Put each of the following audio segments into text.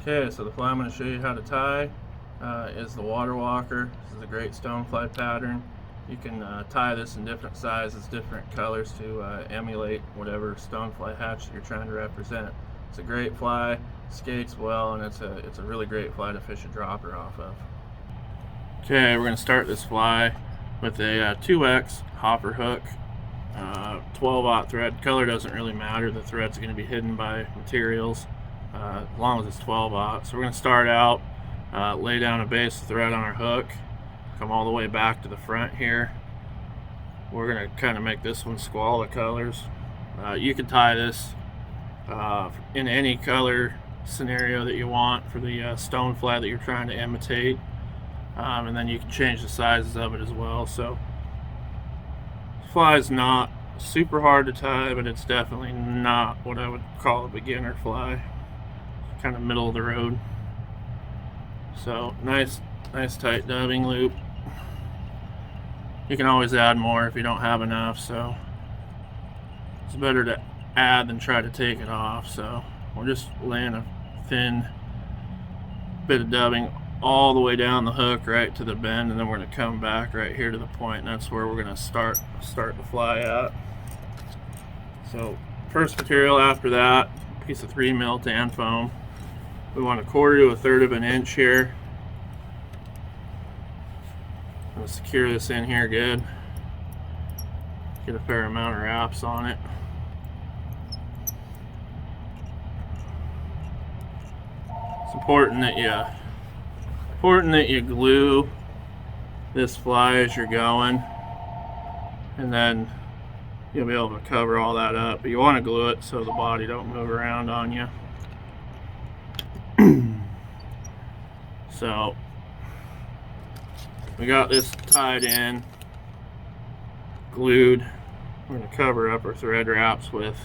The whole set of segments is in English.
Okay, so the fly I'm going to show you how to tie is the water walker. This is a great stonefly pattern. You can tie this in different sizes, different colors to emulate whatever stonefly hatch that you're trying to represent. It's a great fly, skates well, and it's a really great fly to fish a dropper off of. Okay, we're going to start this fly with a 2X hopper hook, 12-aught thread. Color doesn't really matter. The thread's going to be hidden by materials as long as it's 12-aught. So we're going to start out, lay down a base thread on our hook, come all the way back to the front here. We're going to kind of make this one Skwala colors. You can tie this in any color scenario that you want for the stonefly that you're trying to imitate. And then you can change the sizes of it as well. So this fly is not super hard to tie, but it's definitely not what I would call a beginner fly. It's kind of middle of the road. So nice tight dubbing loop. You can always add more if you don't have enough, so it's better to add than try to take it off. So we're just laying a thin bit of dubbing all the way down the hook right to the bend, and then we're going to come back right here to the point, and that's where we're going to start the fly at. So first material after that, piece of 3mm tan foam. We want 1/4 to 1/3 of an inch here. I'm going to secure this in here good. Get a fair amount of wraps on it. It's important that you glue this fly as you're going, and then you'll be able to cover all that up. But you want to glue it so the body don't move around on you. So we got this tied in, glued. We're going to cover up our thread wraps with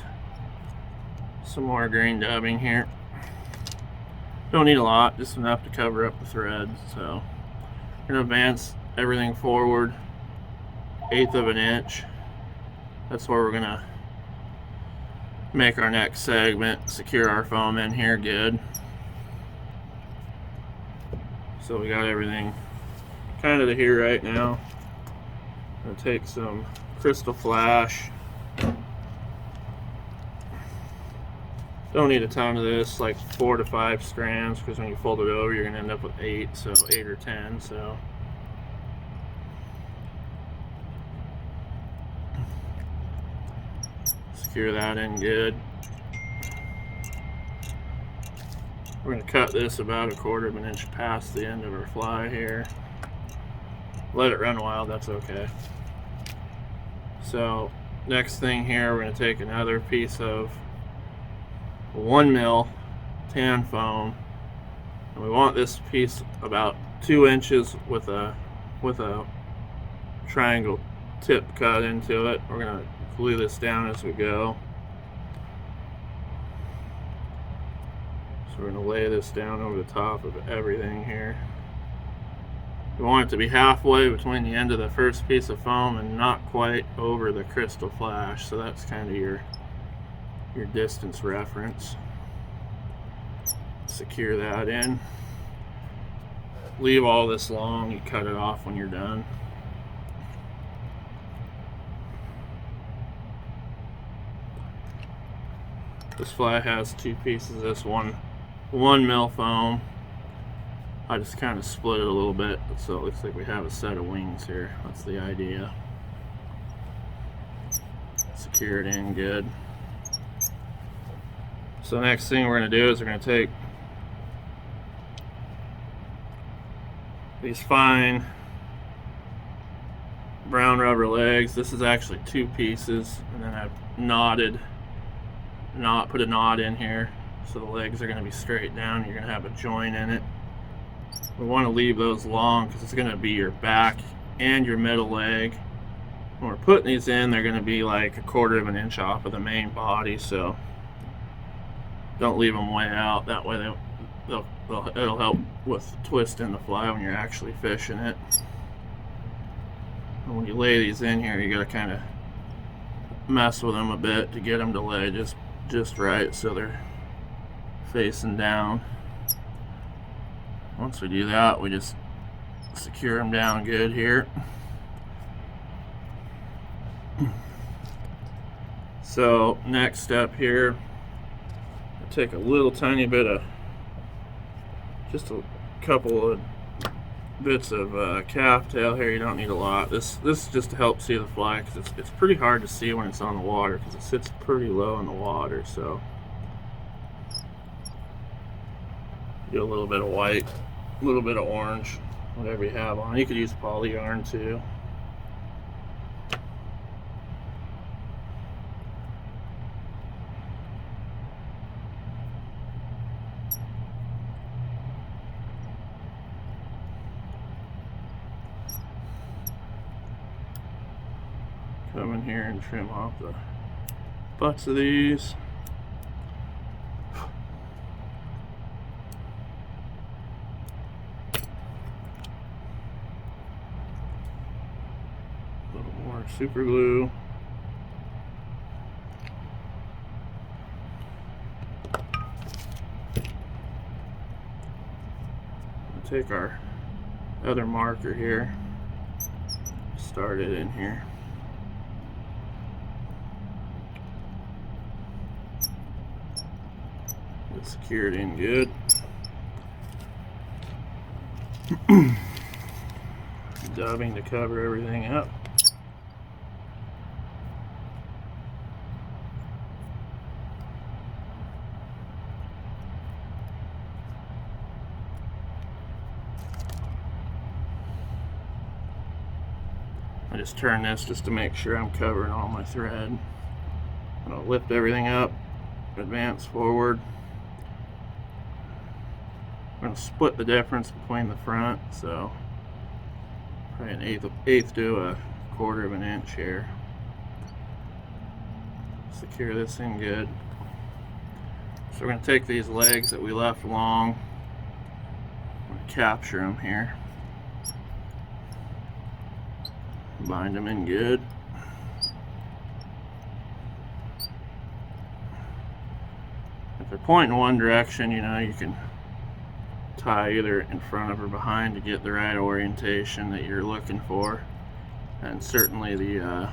some more green dubbing here. Don't need a lot, just enough to cover up the threads. So we're going to advance everything forward 1/8 of an inch. That's where we're going to make our next segment, secure our foam in here good. So we got everything kind of to here right now. I'm going to take some crystal flash. Don't need a ton of this, like 4 to 5 strands, because when you fold it over, you're going to end up with 8, so 8 or 10. So secure that in good. We're going to cut this about 1/4 of an inch past the end of our fly here. Let it run wild, that's okay. So next thing here, we're going to take another piece of 1mm tan foam, and we want this piece about 2 inches with a triangle tip cut into it. We're going to glue this down as we go. So we're going to lay this down over the top of everything here. We want it to be halfway between the end of the first piece of foam and not quite over the crystal flash, so that's kind of your distance reference. Secure that in. Leave all this long, you cut it off when you're done. This fly has 2 pieces of this 1mm foam. I just kind of split it a little bit so it looks like we have a set of wings here. That's the idea. Secure it in good. So next thing we're going to do is we're going to take these fine brown rubber legs. This is actually 2 pieces, and then I've put a knot in here so the legs are going to be straight down. You're going to have a joint in it. We want to leave those long because it's going to be your back and your middle leg. When we're putting these in, they're going to be like 1/4 of an inch off of the main body, so don't leave them way out. That way it'll help with twisting the fly when you're actually fishing it. And when you lay these in here, you got to kind of mess with them a bit to get them to lay just right so they're facing down. Once we do that, we just secure them down good here. So next step here, I take a little tiny bit of, just a couple of bits of calf tail here. You don't need a lot. This is just to help see the fly, because it's pretty hard to see when it's on the water, because it sits pretty low in the water. So do a little bit of white, a little bit of orange, whatever you have on. You could use poly yarn too. Come in here and trim off the butts of these. A little more super glue. We'll take our other marker here, start it in here. Secure it in good. Dubbing to cover everything up. I just turn this just to make sure I'm covering all my thread. I'll lift everything up, advance forward. I'm going to split the difference between the front, so probably an eighth to a quarter of an inch here. Secure this in good. So we're going to take these legs that we left long and capture them here. Bind them in good. If they're pointing one direction, you know, you can tie either in front of or behind to get the right orientation that you're looking for, and certainly the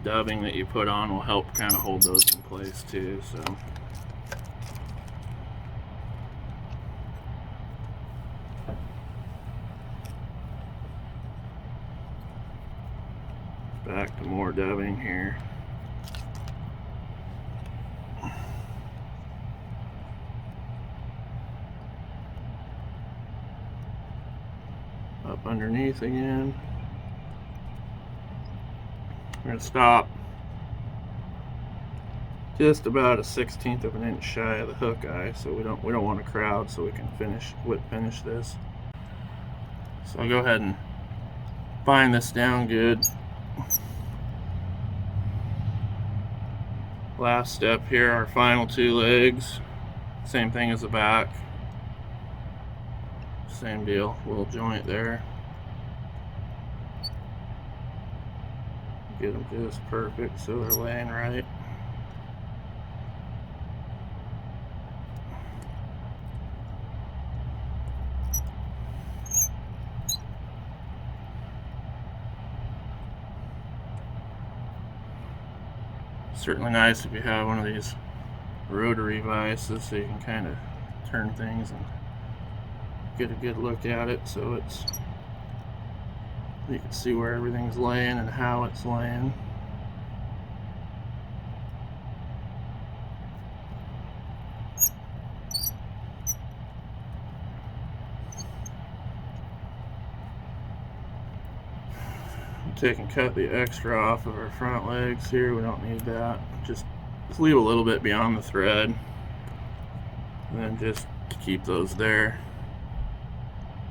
dubbing that you put on will help kind of hold those in place too. So back to more dubbing here. Up underneath again. We're going to stop just about a 1/16 of an inch shy of the hook eye, so we don't want to crowd, so we can whip finish this. So I'll go ahead and bind this down good. Last step here, our final two legs, same thing as the back. Same deal, little joint there. Get them just perfect so they're laying right. Certainly nice if you have one of these rotary vices, so you can kind of turn things and get a good look at it, so you can see where everything's laying and how it's laying. Take and cut the extra off of our front legs here. We don't need that. Just leave a little bit beyond the thread, and then just to keep those there,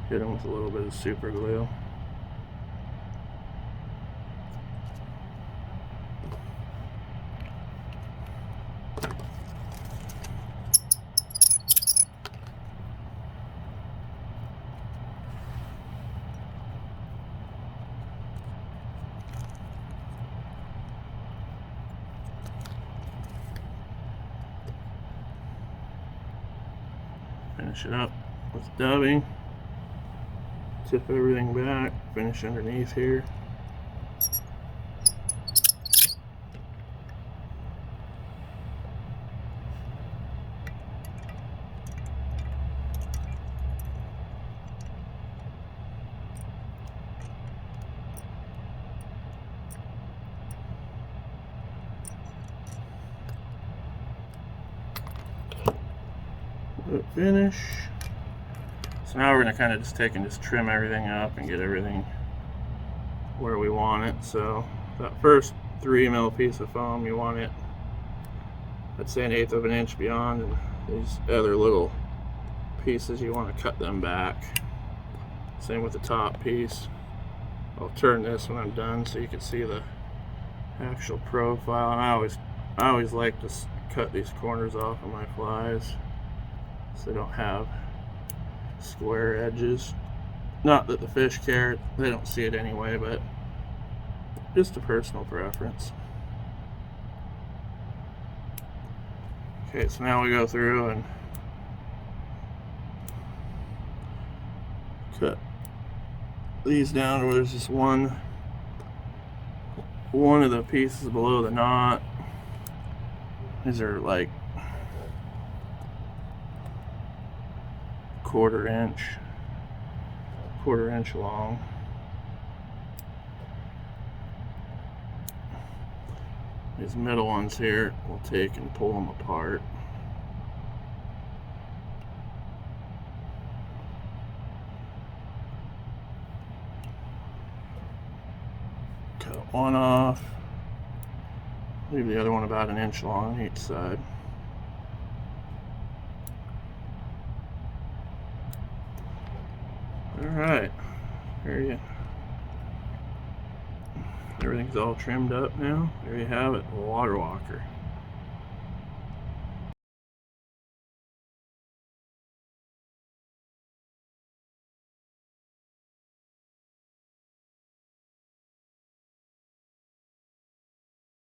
hit them with a little bit of super glue. Finish it up. with dubbing. Tip everything back, finish underneath here. Finish. So now we're going to kind of just take and just trim everything up and get everything where we want it. So that first 3 mil piece of foam, you want it, I'd say, 1/8 of an inch beyond, and these other little pieces, you want to cut them back. Same with the top piece. I'll turn this when I'm done so you can see the actual profile. And I always like to cut these corners off of my flies so they don't have square edges. Not that the fish care, they don't see it anyway, but just a personal preference. Okay, so now we go through and cut these down to where there's just one of the pieces below the knot. These are like quarter inch long. These middle ones here, we'll take and pull them apart. Cut one off. Leave the other one about 1 inch long on each side. Alright, everything's all trimmed up now. There you have it, the water walker.